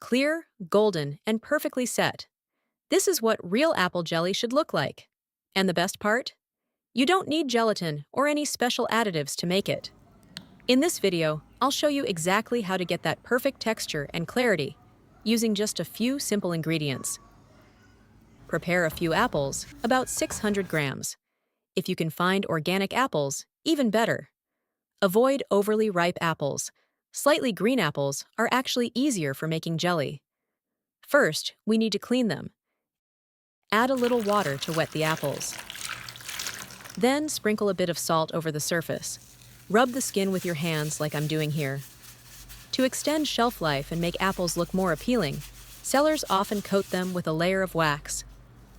clear, golden, and perfectly set. This is what real apple jelly should look like. And the best part? You don't need gelatin or any special additives to make it. In this video, I'll show you exactly how to get that perfect texture and clarity using just a few simple ingredients. Prepare a few apples, about 600 grams. If you can find organic apples, even better. Avoid overly ripe apples. Slightly green apples are actually easier for making jelly. First, we need to clean them. Add a little water to wet the apples. Then sprinkle a bit of salt over the surface. Rub the skin with your hands like I'm doing here. To extend shelf life and make apples look more appealing, sellers often coat them with a layer of wax.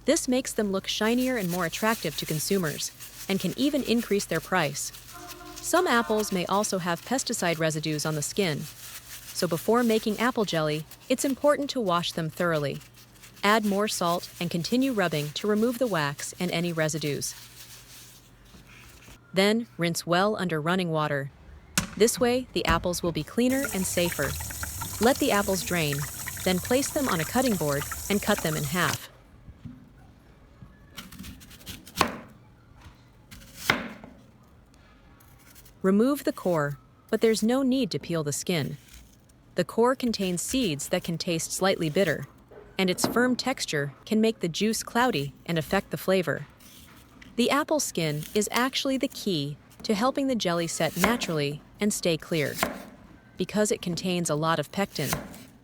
This makes them look shinier and more attractive to consumers, and can even increase their price. Some apples may also have pesticide residues on the skin, so before making apple jelly, it's important to wash them thoroughly. Add more salt and continue rubbing to remove the wax and any residues. Then, rinse well under running water. This way, the apples will be cleaner and safer. Let the apples drain, then place them on a cutting board and cut them in half. Remove the core, but there's no need to peel the skin. The core contains seeds that can taste slightly bitter, and its firm texture can make the juice cloudy and affect the flavor. The apple skin is actually the key to helping the jelly set naturally and stay clear. Because it contains a lot of pectin.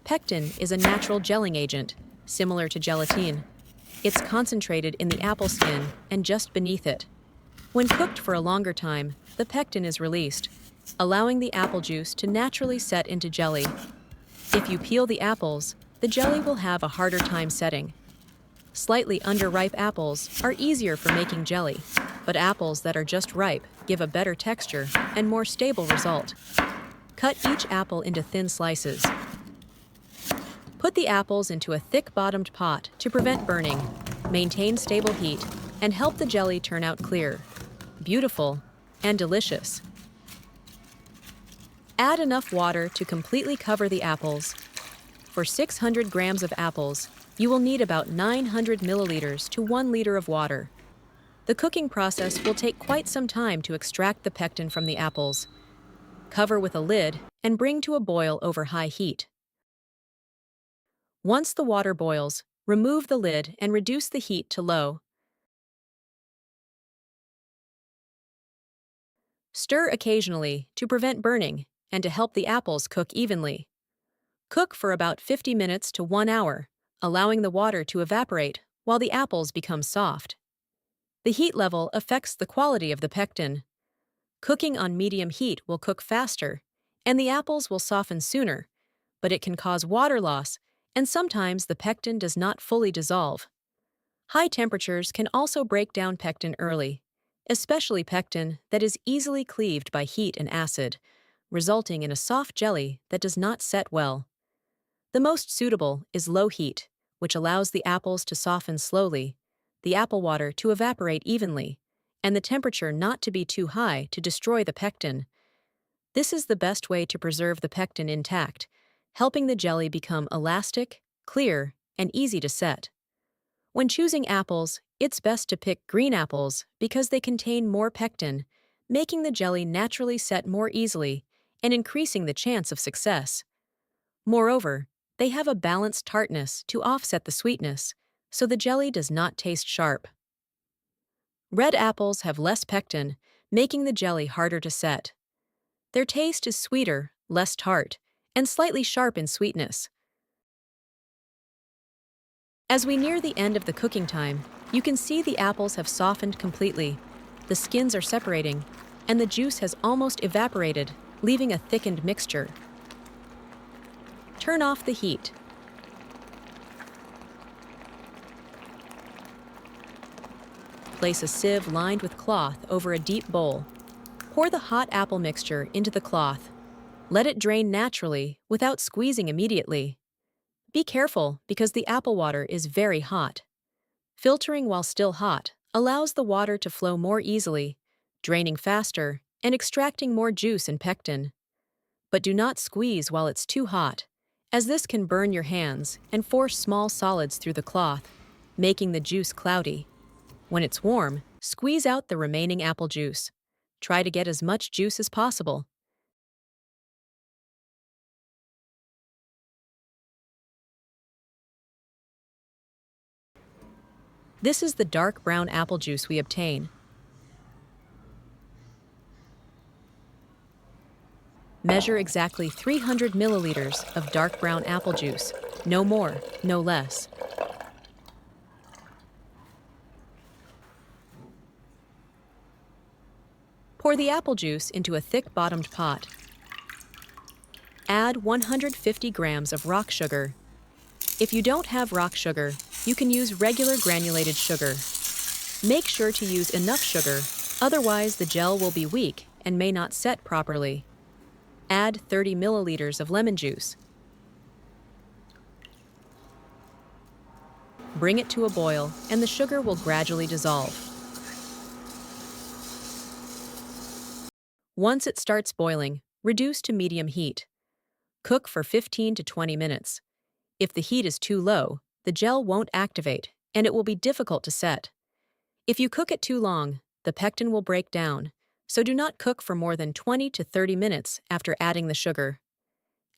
Pectin is a natural gelling agent, similar to gelatin. It's concentrated in the apple skin and just beneath it. When cooked for a longer time, the pectin is released, allowing the apple juice to naturally set into jelly. If you peel the apples, the jelly will have a harder time setting. Slightly underripe apples are easier for making jelly, but apples that are just ripe give a better texture and more stable result. Cut each apple into thin slices. Put the apples into a thick-bottomed pot to prevent burning, maintain stable heat, and help the jelly turn out clear, beautiful, and delicious. Add enough water to completely cover the apples. For 600 grams of apples, you will need about 900 milliliters to 1 liter of water. The cooking process will take quite some time to extract the pectin from the apples. Cover with a lid and bring to a boil over high heat. Once the water boils, remove the lid and reduce the heat to low. Stir occasionally to prevent burning and to help the apples cook evenly. Cook for about 50 minutes to 1 hour, allowing the water to evaporate while the apples become soft. The heat level affects the quality of the pectin. Cooking on medium heat will cook faster, and the apples will soften sooner, but it can cause water loss, and sometimes the pectin does not fully dissolve. High temperatures can also break down pectin early, especially pectin that is easily cleaved by heat and acid, resulting in a soft jelly that does not set well. The most suitable is low heat, which allows the apples to soften slowly, the apple water to evaporate evenly, and the temperature not to be too high to destroy the pectin. This is the best way to preserve the pectin intact, helping the jelly become elastic, clear, and easy to set. When choosing apples, it's best to pick green apples because they contain more pectin, making the jelly naturally set more easily and increasing the chance of success. Moreover, they have a balanced tartness to offset the sweetness, so the jelly does not taste sharp. Red apples have less pectin, making the jelly harder to set. Their taste is sweeter, less tart, and slightly sharp in sweetness. As we near the end of the cooking time, you can see the apples have softened completely, the skins are separating, and the juice has almost evaporated, leaving a thickened mixture. Turn off the heat. Place a sieve lined with cloth over a deep bowl. Pour the hot apple mixture into the cloth. Let it drain naturally without squeezing immediately. Be careful because the apple water is very hot. Filtering while still hot allows the water to flow more easily, draining faster and extracting more juice and pectin. But do not squeeze while it's too hot, as this can burn your hands and force small solids through the cloth, making the juice cloudy. When it's warm, squeeze out the remaining apple juice. Try to get as much juice as possible. This is the dark brown apple juice we obtain. Measure exactly 300 milliliters of dark brown apple juice. No more, no less. Pour the apple juice into a thick-bottomed pot. Add 150 grams of rock sugar. If you don't have rock sugar, you can use regular granulated sugar. Make sure to use enough sugar, otherwise the gel will be weak and may not set properly. Add 30 milliliters of lemon juice. Bring it to a boil, and the sugar will gradually dissolve. Once it starts boiling, reduce to medium heat. Cook for 15 to 20 minutes. If the heat is too low, the gel won't activate, and it will be difficult to set. If you cook it too long, the pectin will break down, so do not cook for more than 20 to 30 minutes after adding the sugar.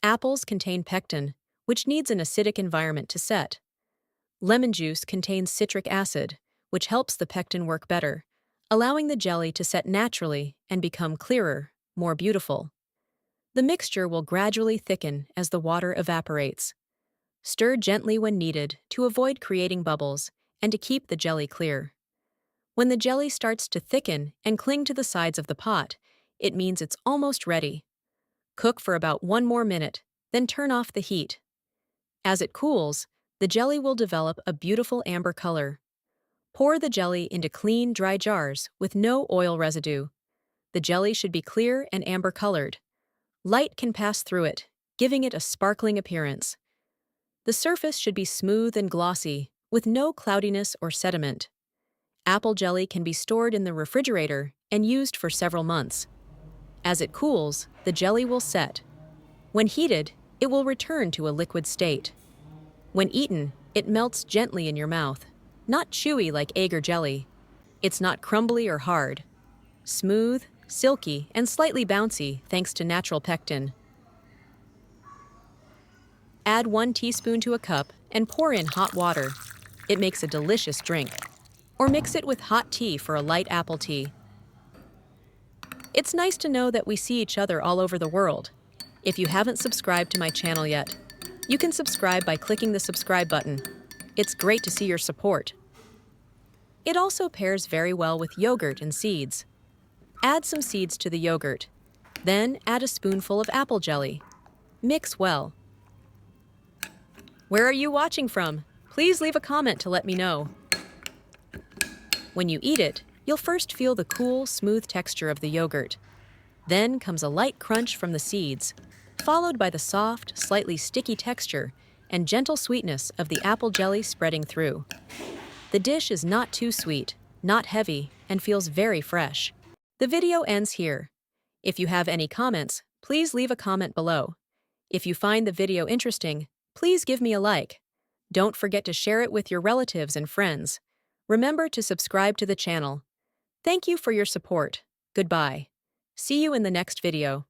Apples contain pectin, which needs an acidic environment to set. Lemon juice contains citric acid, which helps the pectin work better, allowing the jelly to set naturally and become clearer, more beautiful. The mixture will gradually thicken as the water evaporates. Stir gently when needed to avoid creating bubbles and to keep the jelly clear. When the jelly starts to thicken and cling to the sides of the pot, it means it's almost ready. Cook for about 1 more minute, then turn off the heat. As it cools, the jelly will develop a beautiful amber color. Pour the jelly into clean, dry jars with no oil residue. The jelly should be clear and amber-colored. Light can pass through it, giving it a sparkling appearance. The surface should be smooth and glossy, with no cloudiness or sediment. Apple jelly can be stored in the refrigerator and used for several months. As it cools, the jelly will set. When heated, it will return to a liquid state. When eaten, it melts gently in your mouth, not chewy like egg or jelly. It's not crumbly or hard. Smooth, silky, and slightly bouncy thanks to natural pectin. Add 1 teaspoon to a cup and pour in hot water. It makes a delicious drink. Or mix it with hot tea for a light apple tea. It's nice to know that we see each other all over the world. If you haven't subscribed to my channel yet, you can subscribe by clicking the subscribe button. It's great to see your support. It also pairs very well with yogurt and seeds. Add some seeds to the yogurt. Then add a spoonful of apple jelly. Mix well. Where are you watching from? Please leave a comment to let me know. When you eat it, you'll first feel the cool, smooth texture of the yogurt. Then comes a light crunch from the seeds, followed by the soft, slightly sticky texture and gentle sweetness of the apple jelly spreading through. The dish is not too sweet, not heavy, and feels very fresh. The video ends here. If you have any comments, please leave a comment below. If you find the video interesting, please give me a like. Don't forget to share it with your relatives and friends. Remember to subscribe to the channel. Thank you for your support. Goodbye. See you in the next video.